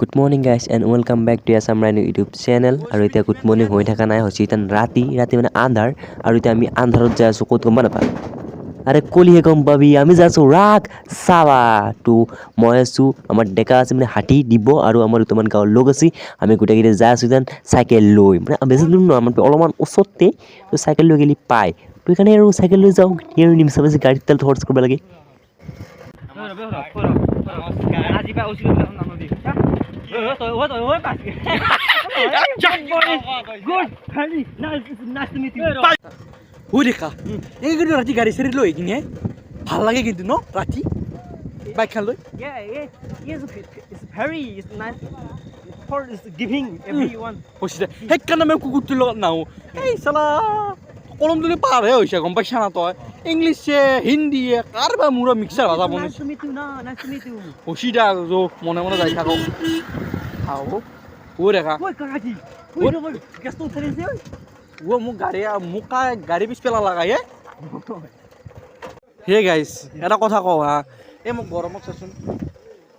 Good morning guys and welcome back to Asamran YouTube channel. আৰু এতিয়া good morning হৈ থকা নাই হৈছে ইতান ৰাতি মানে আন্ধাৰ আৰু এতিয়া আমি আন্ধাৰত যাই আছো ক'ত গম নাপা আৰে কলিহে গম পাবি আমি যাইছো ৰাগ সাৱা তো মই আছো আমাৰ ডেকা আছে মানে হাতী দিব আৰু আমাৰ দুটামান গাঁৱৰ লোক আছে আমি গোটেইকেইটা যাই আছো ইতান চাইকেল লৈ মানে বেছি দূৰ নহয় আমাৰ অলপমান ওচৰতে তো চাইকেল লৈ গেলি পায় তো এখানে আৰু চাইকেল লৈ যাওঁ কি আৰু নিমিছা বেছি গাড়ীত তেল খৰচ কৰিব লাগে রাতি গাড়ি ছেড়ে লই কিনে ভাল লাগে কিন্তু ন রাতি বাইক খান লই সেইকাৰণে মই কুকুৰটোৰ লগত নাহো এই চালা কলম তুলি পাৰ হে হৈছে গম পাইছা না তই ইংলিছে হিন্দীয়ে কাৰবা মোৰা মিক্সাৰ ভাষা বনাইছে হচিদা যোগ মনে মনে যাই থাকক আও ও দেখা ও মোক গাড়ী পিছ পেলা লাগাই হে গাইছ এটা কথা কওঁ হা এই মোক গৰমত চাচোন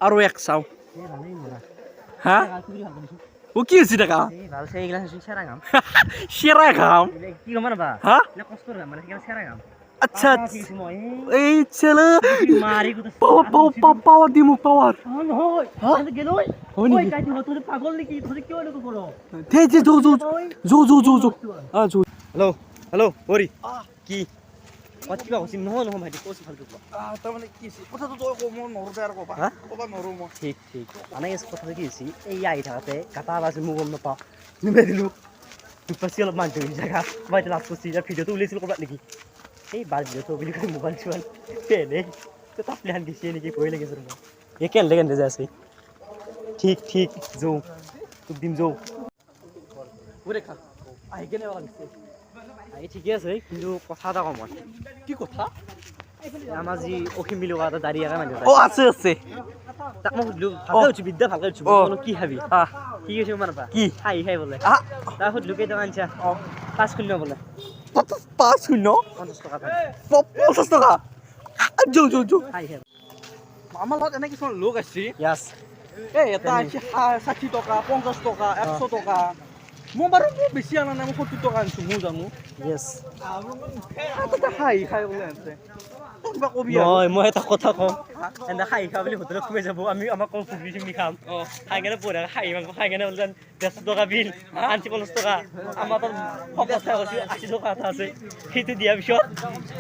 আৰু এক চাওঁ হা ও কি হৈছে দেখা সেরা ঘাম হা আচ্ছা এই ছেলে পাওয়ার দিমু পাওয়ার हेलो हेलो ओरी কি কিবা কৈছি নহয় নহয় ভাইটি কৈছি ভালকৈ কোৱা তাৰমানে কি আছে কথাটো তই কব মই নৰো আৰু কবা কবা নৰো মই ঠিক ঠিক মানে এই কথাটো কি হৈছে এই আহি থাকতে কাটা বাজি মোক গম নাপাওঁ নিবাই দিলোঁ দুপাচি অলপ মান ধৰি জাগা মই লাষ্ট কৰিছি এতিয়া ভিডিঅ'টো উলিয়াইছিল ক'ৰবাত নেকি এই বাজ ভিডিঅ'টো বুলি কৈ মোবাইল চোৱাল পেনে তো তাপ প্লেন দিছে নেকি ভয় লাগিছে মোৰ এই কেনে কেনে যায় আছে ঠিক ঠিক যৌ তোক দিম যৌ ওরে খা আহি কেনে লাগিছে এই ঠিকে আছে কিন্তু কথা এটা কম কি কথা আমাৰ যি অসীম বুলি কোৱা এটা দাড়ি একা মানুহ ও আছে আছে তাক মই সুধিলোঁ ভালকৈ উঠি বিদ্যা ভালকৈ উঠিব বোলো কি খাবি কি কৈছে মানে পা কি খাই খাই বোলে তাক সুধিলোঁ কেইটকা আনিছা 5 বোলে 5 50 টকা 50 টকা যো খাই খাই আমাৰ লগত এনে কিছুমান লোক আছে ইয়াছ এই এটা আছে 60 টকা 50 টকা 100 টকা মই বাৰু বেছি আনা নাই মই 70 টকা আনিছোঁ মই জানো ইয়েছ খাই বোলে আনছে কিবা কবি নহয় মই এটা কথা কওঁ এনে খাই খা বুলি হোটেলত সোমাই যাব আমি আমাক কওঁ ফুগৰি চিমনি খাম খাই কেনে পঢ়া খাই মাংস খাই কেনে বোলে 150 টকা বিল 50 টকা আমাৰ তাত কথা কৈছে 80 টকা এটা আছে সেইটো দিয়াৰ পিছত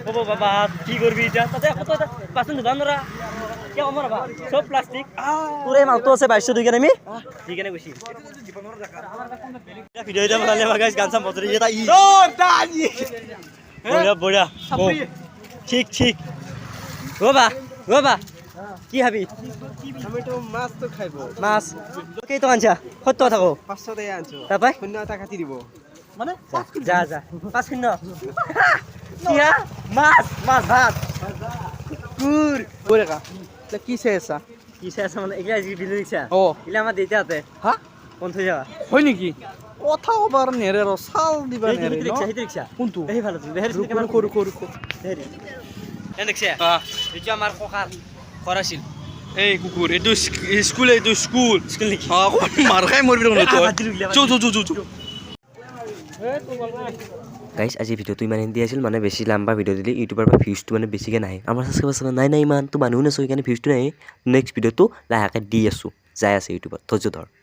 ক'ব বাবা কি কৰিবি এতিয়া তাতে কত পাচন ধুবা নৰা কিয় কম ৰবা চব প্লাষ্টিক তোৰে মালটো আছে 22 টকা আমি ঠিক কেনে কৈছি ভিডিঅ' এটা বনালে গাইছ গান চাম বজৰি এটা ই বঢ়িয়া বঢ়িয়া ঠিক ঠিক বাবা কি খাবি আমি তো মাছ তো খাইব মাছ কেই টকা আনছা 70 থাকো 500 টাকা আনছো তাপাই 0 টাকা কাটি দিব মানে যা 5 কিয়া মাছ ভাত কুকুৰ ওরে কা কি চাইছা কি চাইছা মানে এগলা জি বিলু দিছা ও ইলা আমাৰ দেউতাতে হা কোন থৈ যাবা হয় নেকি কথা কবাৰ নেৰে ৰ চাল দিবা নেৰে ৰিক্সা কোনটো এই ভালো হেৰি কৰু হেৰি দেখছে এইটো আমাৰ ককাৰ কৰাছিল এই কুকুৰ এইটো স্কুল নেকি মাৰ খাই মৰবি যো গাইছ আজি ভিডিঅ'টো ইমান হিন্দি আছিল মানে বেছি লাম্বা ভিডিঅ' দিলে ইউটিউবৰ পৰা ভিউজটো মানে বেছিকৈ নাহে আমাৰ ছাবস্ক্ৰাইবাৰ নাই ইমান তো মানুহ নাছো সেইকাৰণে ভিউজটো নাহে নেক্সট ভিডিঅ'টো লাহেকৈ দি আছোঁ যাই আছে ইউটিউবত ধৈৰ্য ধৰ